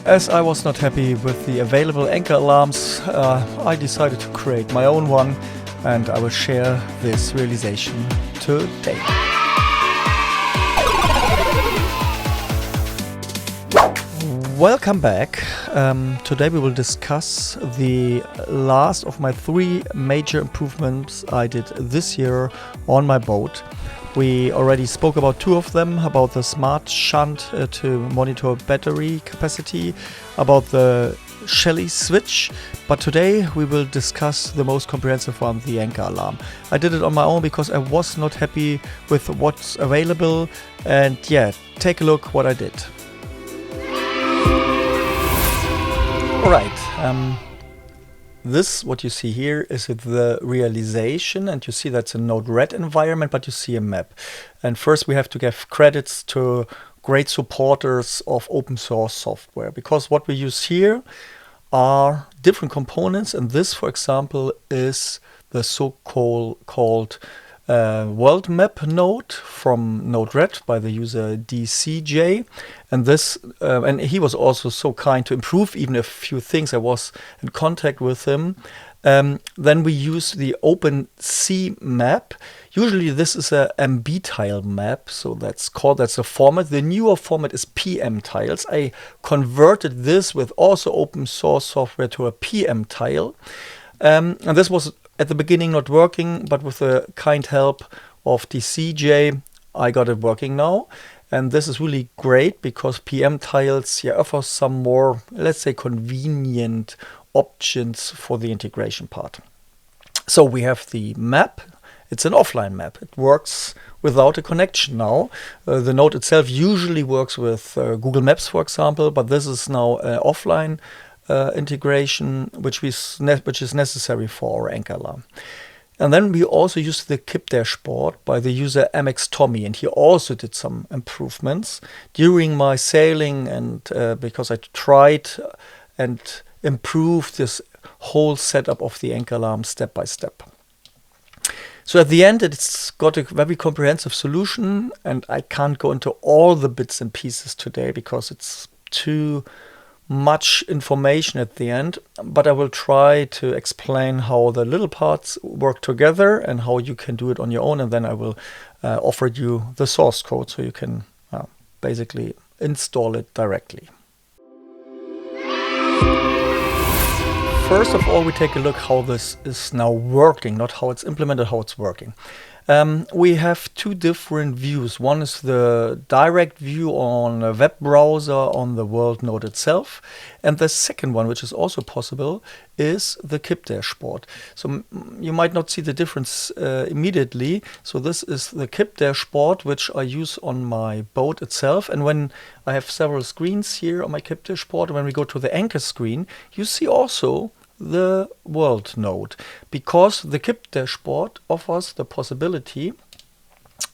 As I was not happy with the available anchor alarms, I decided to create my own one, and I will share this realization today. Welcome back. Today we will discuss the last of my 3 major improvements I did this year on my boat. We already spoke about 2 of them, about the smart shunt to monitor battery capacity, about the Shelly switch, but today we will discuss the most comprehensive one, the anchor alarm. I did it on my own because I was not happy with what's available, and yeah, take a look what I did. Alright, this, what you see here, is the realization, and you see that's a Node-RED environment, but you see a map. And first we have to give credits to great supporters of open source software, because what we use here are different components, and this, for example, is the so-called world map node from Node-RED by the user DCJ, and this and he was also so kind to improve even a few things. I was in contact with him. Then we use the OpenC map. Usually this is a MB tile map, so that's the format. The newer format is PM tiles. I converted this with also open source software to a PM tile, and this was at the beginning not working, but with the kind help of DCJ, I got it working now. And this is really great because PM tiles offer some more, let's say, convenient options for the integration part. So we have the map. It's an offline map. It works without a connection now. The node itself usually works with Google Maps, for example, but this is now offline integration, which is necessary for our anchor alarm. And then we also use the KIP dashboard by the user MX Tommy, and he also did some improvements during my sailing, and because I tried and improved this whole setup of the anchor alarm step by step. So at the end, it's got a very comprehensive solution, and I can't go into all the bits and pieces today because it's too much information at the end, but I will try to explain how the little parts work together and how you can do it on your own, and then I will offer you the source code so you can basically install it directly. First of all, we take a look how this is now working, not how it's implemented, how it's working. We have 2 different views. One is the direct view on a web browser on the world node itself. And the second one, which is also possible, is the KIP dashboard. So you might not see the difference immediately. So this is the KIP dashboard, which I use on my boat itself. And when I have several screens here on my KIP dashboard, when we go to the anchor screen, you see also the world node, because the KIP dashboard offers the possibility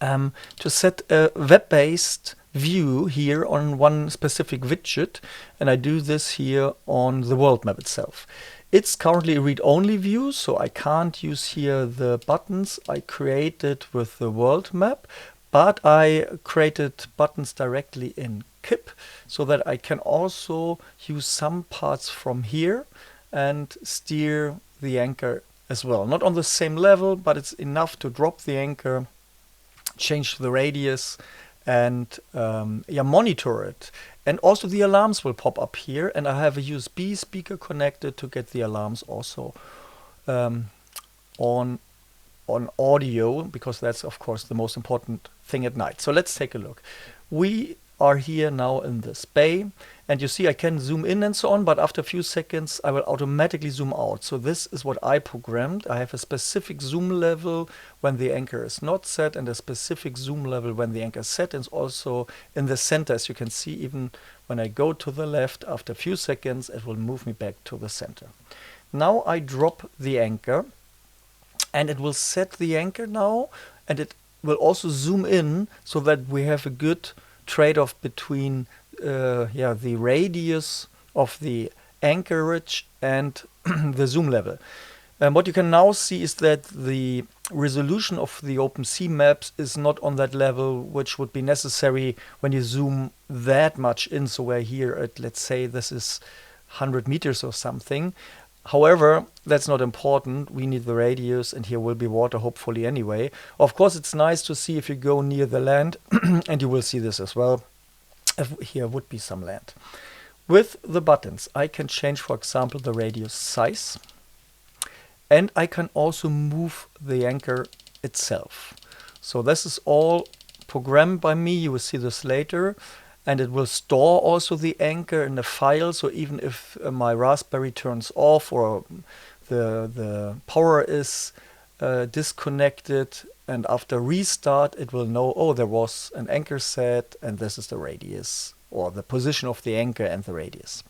to set a web-based view here on one specific widget, and I do this here on the world map itself. It's currently a read-only view, so I can't use here the buttons I created with the world map, but I created buttons directly in KIP so that I can also use some parts from here and steer the anchor as well. Not on the same level, but it's enough to drop the anchor, change the radius, and monitor it. And also the alarms will pop up here, and I have a USB speaker connected to get the alarms also on audio, because that's of course the most important thing at night. So let's take a look. We are here now in this bay, and you see I can zoom in and so on, but after a few seconds I will automatically zoom out. So this is what I programmed. I have a specific zoom level when the anchor is not set, and a specific zoom level when the anchor is set, and also in the center. As you can see, even when I go to the left, after a few seconds it will move me back to the center. Now I drop the anchor, and it will set the anchor now, and it will also zoom in so that we have a good trade-off between the radius of the anchorage and the zoom level. And what you can now see is that the resolution of the OpenSea maps is not on that level which would be necessary when you zoom that much in. So we're here at, let's say this is 100 meters or something. However, that's not important. We need the radius, and here will be water hopefully anyway. Of course, it's nice to see if you go near the land, and you will see this as well. If here would be some land. With the buttons, I can change, for example, the radius size. And I can also move the anchor itself. So this is all programmed by me. You will see this later. And it will store also the anchor in a file. So even if my Raspberry turns off or the power is disconnected, and after restart, it will know, oh, there was an anchor set, and this is the radius, or the position of the anchor and the radius.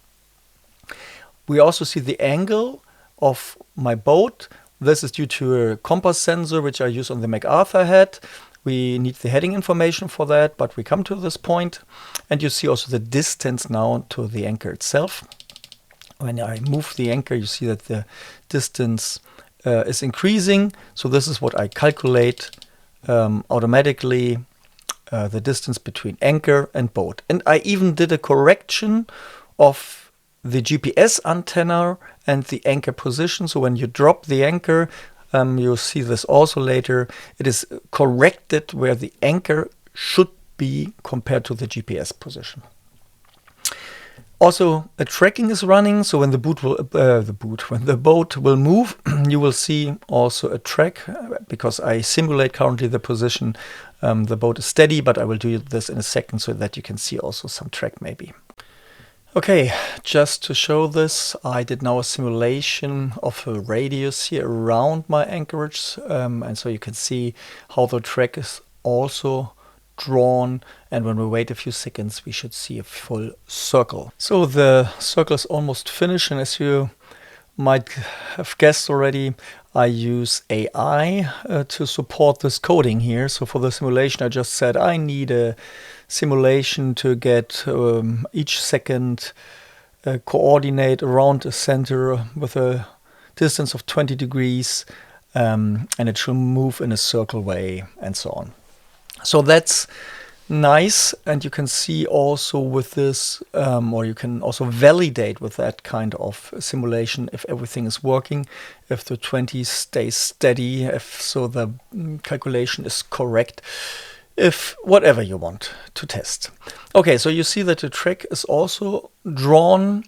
We also see the angle of my boat. This is due to a compass sensor which I use on the MacArthur head. We need the heading information for that, but we come to this point. And you see also the distance now to the anchor itself. When I move the anchor, you see that the distance is increasing. So this is what I calculate automatically, the distance between anchor and boat. And I even did a correction of the GPS antenna and the anchor position. So when you drop the anchor, you'll see this also later, it is corrected where the anchor should be compared to the GPS position. Also, a tracking is running, so when the boat will move, you will see also a track, because I simulate currently the position. The boat is steady, but I will do this in a second so that you can see also some track maybe. Okay, just to show this, I did now a simulation of a radius here around my anchorage, and so you can see how the track is also drawn, and when we wait a few seconds we should see a full circle. So the circle is almost finished, and as you might have guessed already, I use AI to support this coding here. So for the simulation I just said I need a simulation to get each second coordinate around a center with a distance of 20 degrees, and it should move in a circle way and so on. So that's nice, and you can see also with this, or you can also validate with that kind of simulation if everything is working, if the 20 stays steady, if so the calculation is correct, if whatever you want to test. Okay, so you see that the track is also drawn.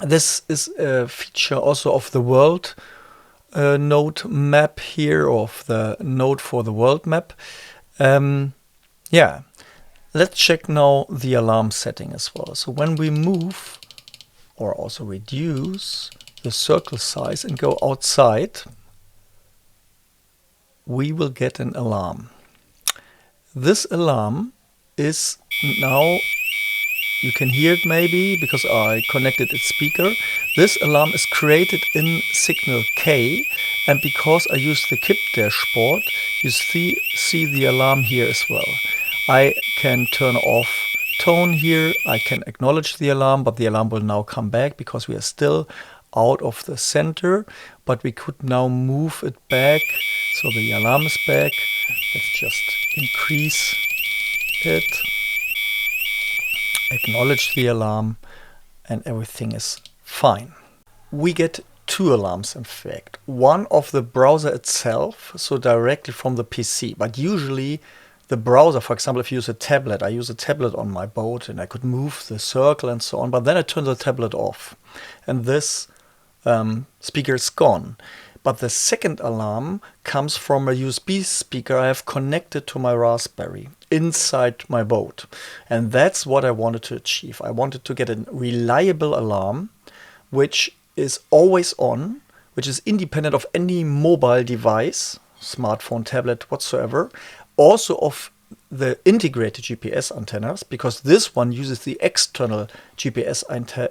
This is a feature also of the world node map here, of the node for the world map. Yeah, let's check now the alarm setting as well. So when we move or also reduce the circle size and go outside, we will get an alarm. This alarm is now, you can hear it maybe because I connected its speaker. This alarm is created in signal K, and because I use the KIP dashboard, you see the alarm here as well. I can turn off tone here, I can acknowledge the alarm, but the alarm will now come back because we are still out of the center, but we could now move it back. So the alarm is back. Let's just increase it. Acknowledge the alarm, and everything is fine. We get two alarms in fact. One of the browser itself, so directly from the PC, but usually the browser, for example, if you use a tablet, I use a tablet on my boat and I could move the circle and so on, but then I turn the tablet off and this speaker is gone. But the second alarm comes from a USB speaker I have connected to my Raspberry inside my boat. And that's what I wanted to achieve. I wanted to get a reliable alarm which is always on, which is independent of any mobile device, smartphone, tablet, whatsoever. Also of the integrated GPS antennas, because this one uses the external GPS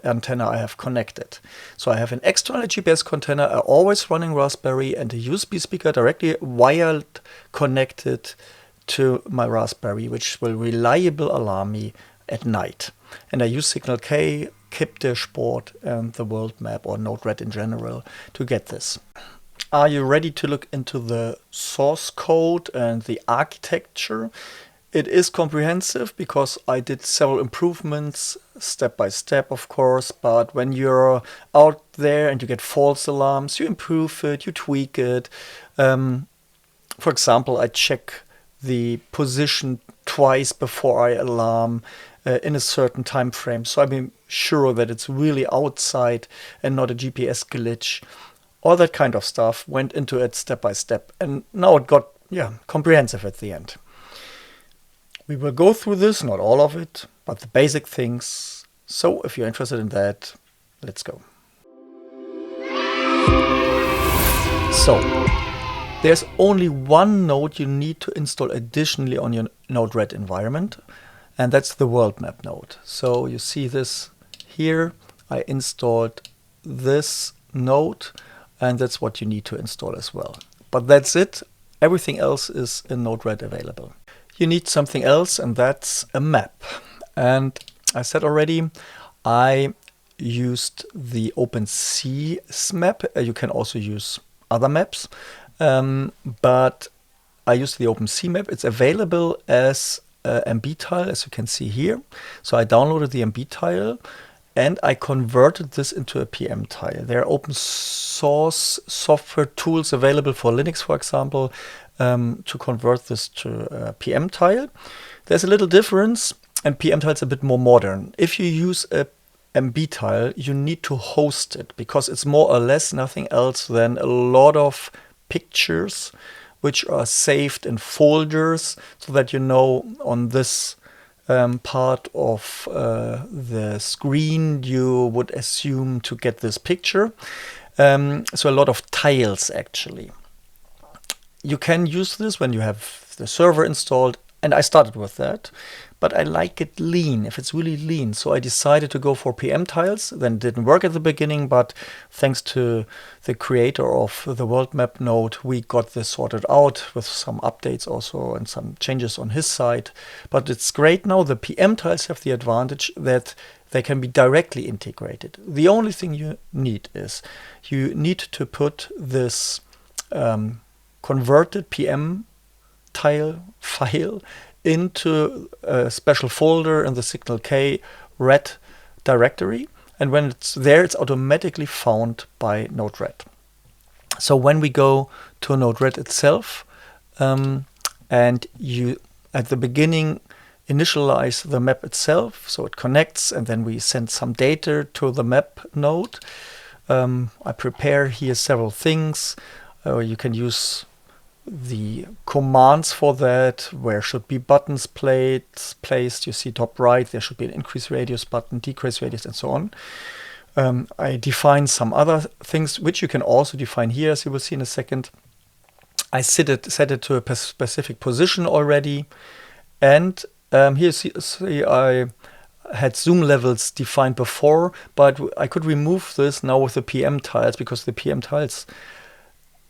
antenna I have connected. So I have an external GPS antenna always running Raspberry and a USB speaker directly wired connected to my Raspberry, which will reliably alarm me at night. And I use signal K KIP dashboard and the world map or Node-RED in general to get this. Are you ready to look into the source code and the architecture? It is comprehensive because I did several improvements step by step, of course, but when you're out there and you get false alarms, you improve it, you tweak it. For example, I check the position twice before I alarm in a certain time frame, so I'm sure that it's really outside and not a GPS glitch. All that kind of stuff went into it step by step, and now it got comprehensive at the end. We will go through this, not all of it, but the basic things. So if you're interested in that, let's go. So there's only one node you need to install additionally on your Node-RED environment, and that's the world map node. So you see this here. I installed this node, and that's what you need to install as well. But that's it. Everything else is in Node-RED available. You need something else, and that's a map. And I said already, I used the OpenSea map. You can also use other maps, but I used the OpenSea map. It's available as MB tile, as you can see here. So I downloaded the MB tile and I converted this into a PM tile. There are open source software tools available for Linux, for example, to convert this to a PM tile. There's a little difference, and PM tile is a bit more modern. If you use a MB tile, you need to host it because it's more or less nothing else than a lot of pictures which are saved in folders, so that you know on this part of the screen you would assume to get this picture. So a lot of tiles actually. You can use this when you have the server installed, and I started with that, but I like it lean, if it's really lean. So I decided to go for PM tiles. Then it didn't work at the beginning, but thanks to the creator of the world map node, we got this sorted out with some updates also and some changes on his side. But it's great now. The PM tiles have the advantage that they can be directly integrated. The only thing you need is you need to put this converted PM tile file into a special folder in the Signal K red directory, and when it's there, it's automatically found by Node-RED. So when we go to Node-RED itself, and you at the beginning initialize the map itself, so it connects, and then we send some data to the map node. I prepare here several things. You can use the commands for that. Where should be buttons placed? You see top right, there should be an increase radius button, decrease radius, and so on. I define some other things which you can also define here, as you will see in a second. I set it to a specific position already, and here you see I had zoom levels defined before, but I could remove this now with the PM tiles because the PM tiles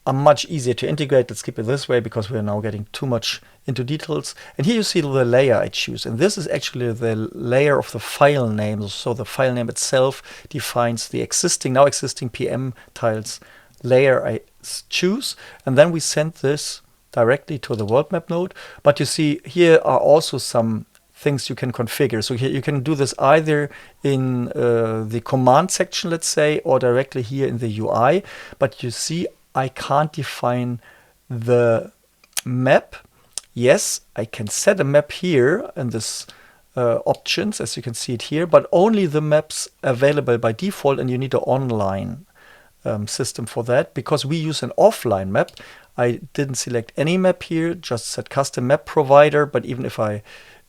are much easier to integrate. Let's keep it this way because we're now getting too much into details. And here you see the layer I choose. And this is actually the layer of the file name. So the file name itself defines the now existing PM tiles layer I choose. And then we send this directly to the world map node. But you see here are also some things you can configure. So here you can do this either in the command section, let's say, or directly here in the UI. But you see I can't define the map. Yes, I can set a map here in this options, as you can see it here, but only the maps available by default, and you need an online system for that because we use an offline map. I didn't select any map here, just set custom map provider, but even if I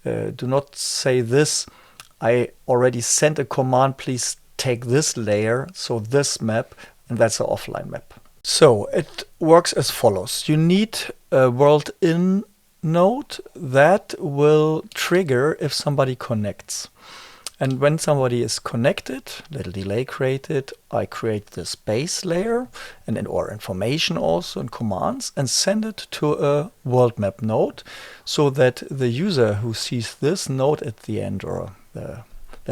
do not say this, I already sent a command, please take this layer, so this map, and that's an offline map. So it works as follows. You need a world in node that will trigger if somebody connects. And when somebody is connected, little delay created, I create this base layer or information also in commands and send it to a world map node so that the user who sees this node at the end, or the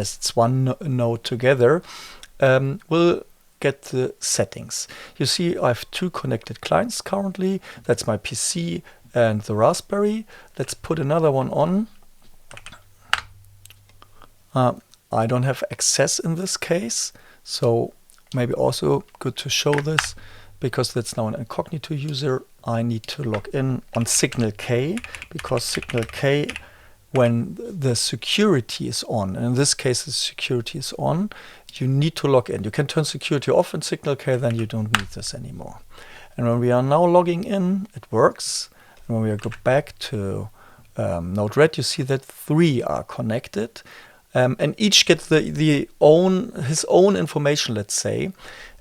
that's one node together, will get the settings. You see I have two connected clients currently. That's my PC and the Raspberry. Let's put another one on. I don't have access in this case, so maybe also good to show this, because that's now an incognito user. I need to log in on Signal K, because Signal K, when the security is on, and in this case the security is on, you need to log in. You can turn security off in Signal K, then you don't need this anymore. And when we are now logging in, it works. And when we go back to Node-RED, you see that 3 are connected. And each gets his own information, let's say.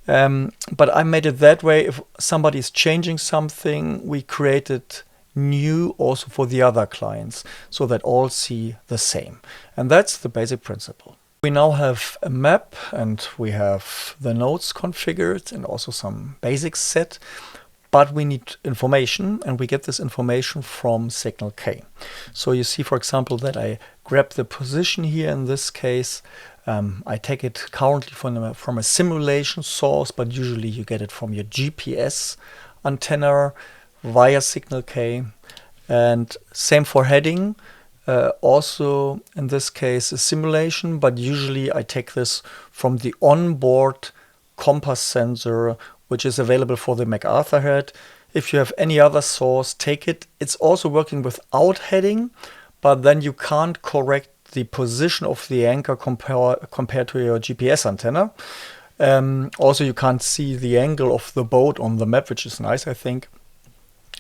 But I made it that way. If somebody is changing something, we created new also for the other clients, so that all see the same. And that's the basic principle. We now have a map, and we have the nodes configured and also some basics set. But we need information, and we get this information from Signal K. So you see, for example, that I grab the position here in this case. I take it currently from a simulation source, but usually you get it from your GPS antenna via Signal K. And same for heading. Also, in this case, a simulation, but usually I take this from the onboard compass sensor, which is available for the MacArthur head. If you have any other source, take it. It's also working without heading, but then you can't correct the position of the anchor compared to your GPS antenna. Also, you can't see the angle of the boat on the map, which is nice, I think,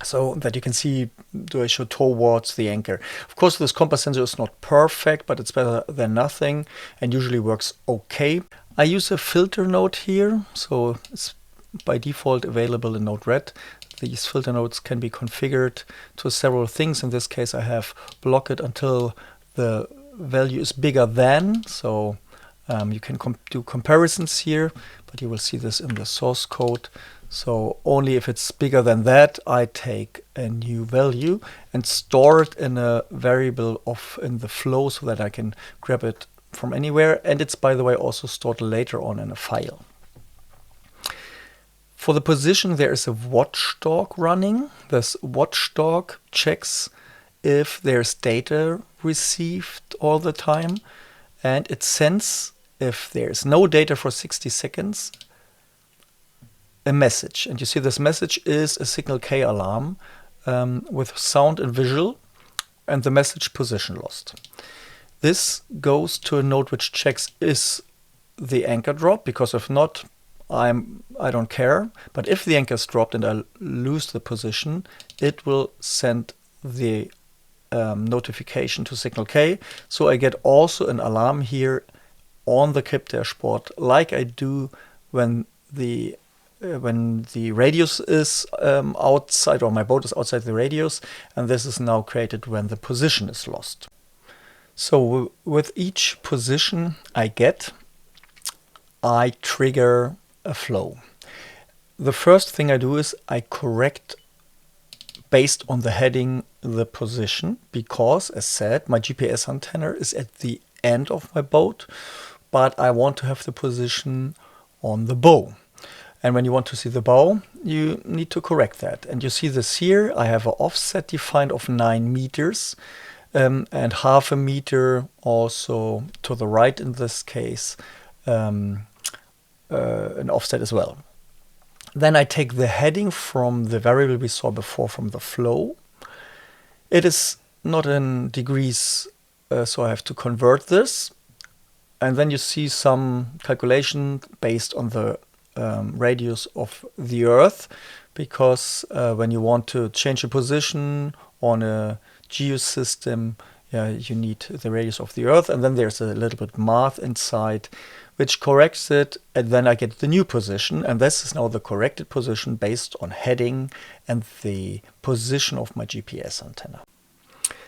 so that you can see, do I show towards the anchor. Of course, this compass sensor is not perfect, but it's better than nothing and usually works okay. I use a filter node here, so it's by default available in Node-RED. These filter nodes can be configured to several things. In this case, I have block it until the value is bigger than, so you can do comparisons here, but you will see this in the source code. So only if it's bigger than that, I take a new value and store it in a variable in the flow, so that I can grab it from anywhere. And it's, by the way, also stored later on in a file. For the position, there is a watchdog running. This watchdog checks if there's data received all the time, and it sends, if there's no data for 60 seconds, a message. And you see this message is a Signal K alarm with sound and visual, and the message position lost. This goes to a node which checks, is the anchor dropped, because if not, I don't care. But if the anchor is dropped and I lose the position, it will send the notification to Signal K. So I get also an alarm here on the KIP dashboard, like I do when the radius is outside, or my boat is outside the radius, and this is now created when the position is lost. So with each position I get, I trigger a flow. The first thing I do is I correct, based on the heading, the position, because, as said, my GPS antenna is at the end of my boat, but I want to have the position on the bow. And when you want to see the bow, you need to correct that. And you see this here. I have an offset defined of 9 meters and half a meter also to the right in this case, an offset as well. Then I take the heading from the variable we saw before from the flow. It is not in degrees, so I have to convert this. And then you see some calculation based on the radius of the Earth, because when you want to change a position on a geosystem, you need the radius of the Earth, and then there's a little bit math inside which corrects it, and then I get the new position, and this is now the corrected position based on heading and the position of my GPS antenna.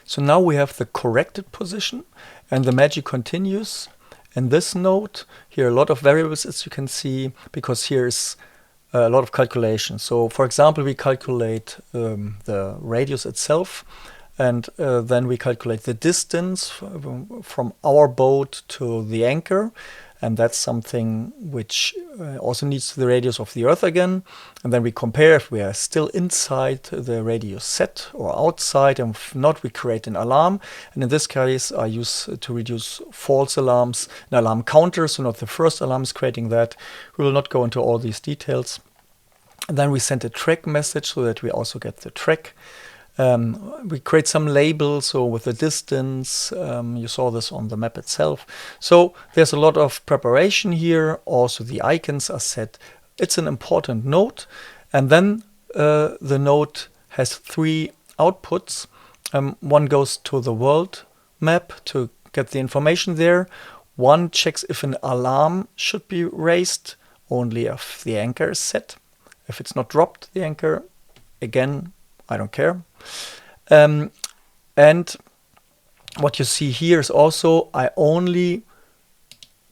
So now we have the corrected position, and the magic continues. In this node, here are a lot of variables, as you can see, because here's a lot of calculations. So for example, we calculate the radius itself, and then we calculate the distance from our boat to the anchor, and that's something which also needs the radius of the Earth again. And then we compare if we are still inside the radius set or outside, and if not, we create an alarm. And in this case, I use to reduce false alarms an alarm counter, so not the first alarm is creating that. We will not go into all these details. And then we send a track message so that we also get the track. We create some labels, so with the distance, you saw this on the map itself. So there's a lot of preparation here. Also the icons are set. It's an important node. And then the node has 3 outputs. One goes to the world map to get the information there. One checks if an alarm should be raised, only if the anchor is set. If it's not dropped, the anchor, again, I don't care. And what you see here is also I only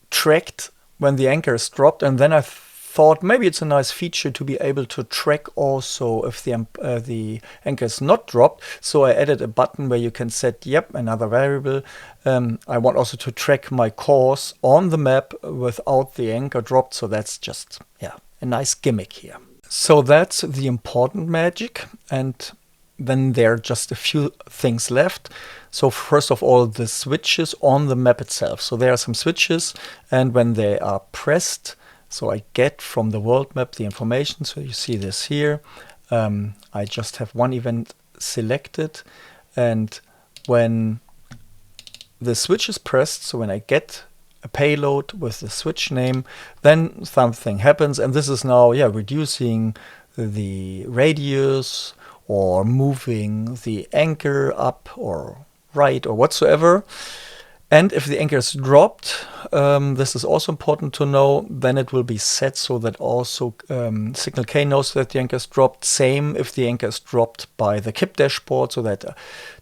tracked when the anchor is dropped, and then I thought maybe it's a nice feature to be able to track also if the anchor is not dropped. So I added a button where you can set, yep, another variable. I want also to track my course on the map without the anchor dropped. So that's just, yeah, a nice gimmick here. So that's the important magic, and then there are just a few things left. So first of all, the switches on the map itself. So there are some switches, and when they are pressed, so I get from the world map the information. So you see this here. I just have one event selected, and when the switch is pressed, so when I get a payload with the switch name, then something happens, and this is now, yeah, reducing the radius or moving the anchor up or right or whatsoever. And if the anchor is dropped, this is also important to know, then it will be set so that also signal K knows that the anchor is dropped. Same if the anchor is dropped by the KIP dashboard, so that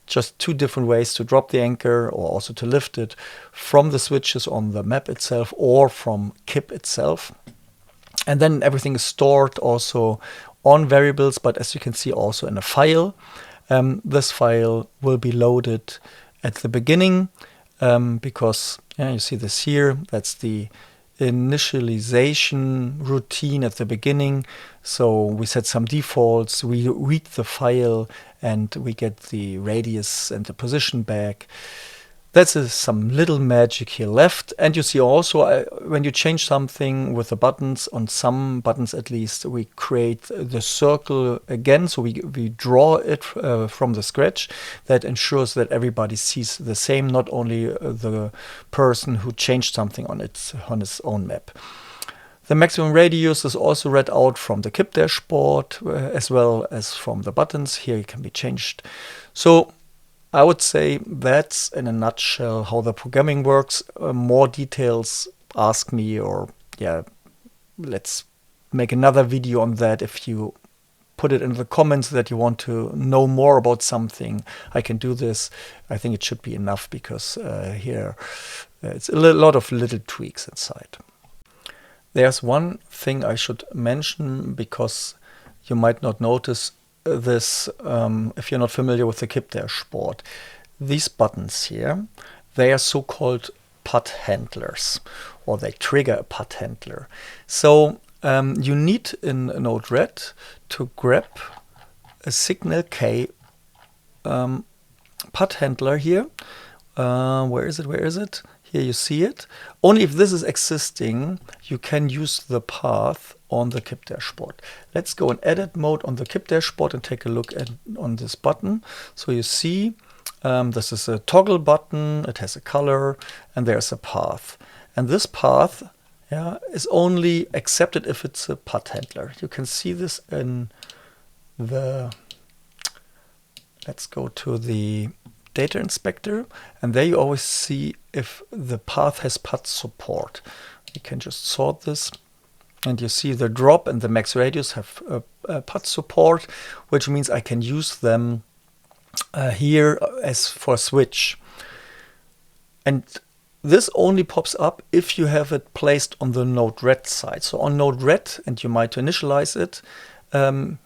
just 2 different ways to drop the anchor or also to lift it from the switches on the map itself or from KIP itself. And then everything is stored also on variables, but as you can see also in a file. This file will be loaded at the beginning because you see this here, that's the initialization routine at the beginning. So we set some defaults, we read the file, and we get the radius and the position back. That's some little magic here left. And you see also when you change something with the buttons, on some buttons at least, we create the circle again. So we draw it from the scratch. That ensures that everybody sees the same, not only the person who changed something on his own map. The maximum radius is also read out from the KIP dashboard as well as from the buttons. Here it can be changed. So I would say that's in a nutshell how the programming works. More details, ask me, or yeah, let's make another video on that. If you put it in the comments that you want to know more about something, I can do this. I think it should be enough because here it's a lot of little tweaks inside. There's one thing I should mention because you might not notice this if you're not familiar with the KIP dashboard. These buttons here, they are so-called PUT handlers, or they trigger a PUT handler. So you need in Node-RED to grab a signal K PUT handler here. Where is it? Here you see it. Only if this is existing, you can use the path on the KIP dashboard. Let's go in edit mode on the KIP dashboard and take a look on this button. So you see this is a toggle button, it has a color, and there's a path. And this path is only accepted if it's a PUT handler. You can see this in the, let's go to the data inspector, and there you always see if the path has PUT support. You can just sort this, and you see the drop and the max radius have PUT support, which means I can use them here as for switch. And this only pops up if you have it placed on the Node-RED side. So on Node-RED, and you might initialize it,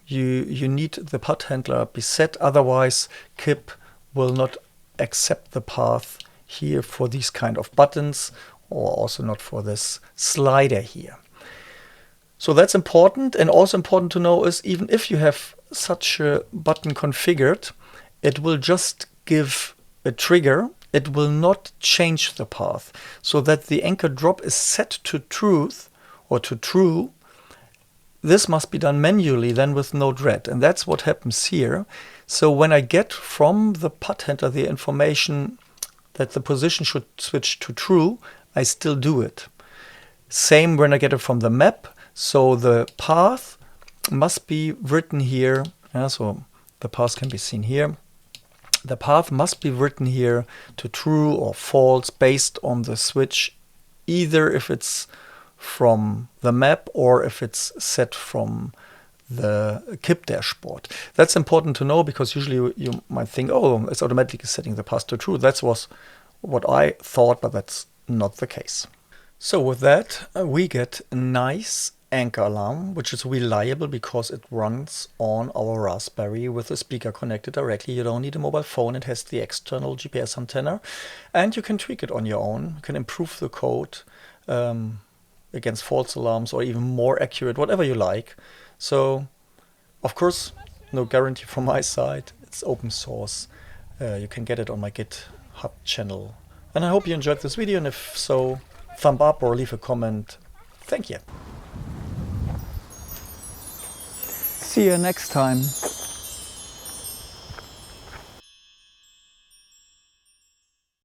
you need the PUT handler be set, otherwise KIP will not accept the path here for these kind of buttons, or also not for this slider here. So that's important. And also important to know is, even if you have such a button configured, it will just give a trigger. It will not change the path, so that the anchor drop is set to truth or to true. This must be done manually then with Node-RED, and that's what happens here. So when I get from the PUT handler the information that the position should switch to true, I still do it. Same when I get it from the map. So the path must be written here. So the path can be seen here. The path must be written here to true or false based on the switch, either if it's from the map or if it's set from the KIP dashboard. That's important to know, because usually you might think, oh, it's automatically setting the path to true. That was what I thought, but that's not the case. So with that, we get a nice anchor alarm, which is reliable because it runs on our Raspberry with a speaker connected directly. You don't need a mobile phone. It has the external GPS antenna, and you can tweak it on your own. You can improve the code against false alarms, or even more accurate, whatever you like. So, of course, no guarantee from my side. It's open source. You can get it on my GitHub channel. And I hope you enjoyed this video, and if so, thumb up or leave a comment. Thank you. See you next time.